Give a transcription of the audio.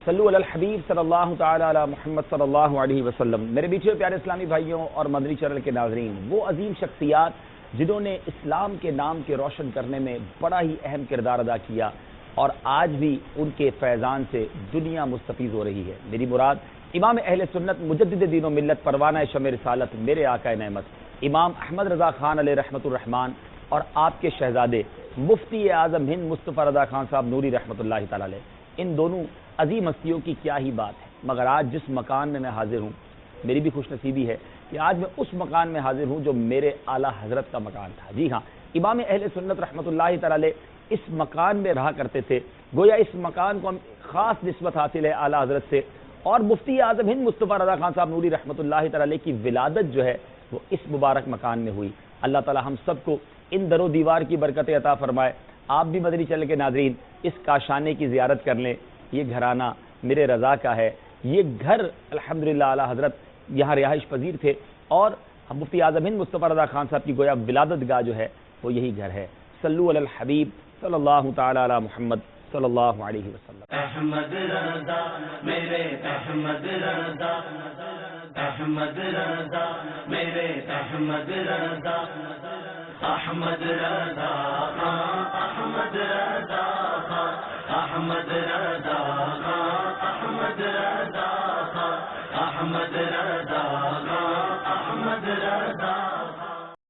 صلو علی الحبیب صلی اللہ تعالی علی محمد صلی اللہ علیہ وسلم۔ میرے بیچے پیارے اسلامی بھائیوں اور مدنی چینل کے ناظرین، وہ عظیم شخصیات جنہوں نے اسلام کے نام کے روشن کرنے میں بڑا ہی اہم کردار ادا کیا اور آج بھی ان کے فیضان سے دنیا مستفیض ہو رہی ہے۔ میری مراد امام اہل سنت مجدد دین و ملت پروانہ شمع رسالت میرے آقا نعمت امام احمد رضا خان علیہ رحمت الرحمن اور آپ کے شہزادے مفتی اعظم ہند مصطفی رضا خان صاحب نوری رحمت اللہ تعالی علیہ، ان دونوں عظیم ہستیوں کی کیا ہی بات ہے۔ مگر آج جس مکان میں حاضر ہوں، میری بھی خوش نصیبی ہے کہ آج میں اس مکان میں حاضر ہوں جو میرے اعلیٰ حضرت کا مکان تھا۔ جی ہاں، امام اہل سنت رحمت اللہ تعالی علیہ اس مکان میں رہا کرتے تھے۔ گویا اس مکان کو خاص نسبت حاصل ہے اعلیٰ حضرت سے، اور مفتی اعظم ہند مصطفی رضا خان صاحب نوری رحمت اللہ تعالی علیہ کی ولادت جو ہے وہ اس مبارک مکان میں ہوئی۔ اللہ تعالی ہم سب کو ان در و دیوار کی برکت عطا فرمائے۔ آپ بھی مدنی چینل کے ناظرین اس کاشانے کی زیارت کر لیں۔ یہ گھرانہ میرے رضا کا ہے، یہ گھر الحمدللہ اعلیٰ حضرت یہاں رہائش پذیر تھے، اور مفتی اعظم ہند مصطفی رضا خان صاحب کی گویا ولادت گاہ جو ہے وہ یہی گھر ہے۔ صلو علی الحبیب صلی اللہ تعالی علی محمد صلی اللہ علیہ وسلم۔ احمد رضا میرے احمد رضا، احمد رضا میرے احمد رضا، احمد رضا احمد رضا احمد رضا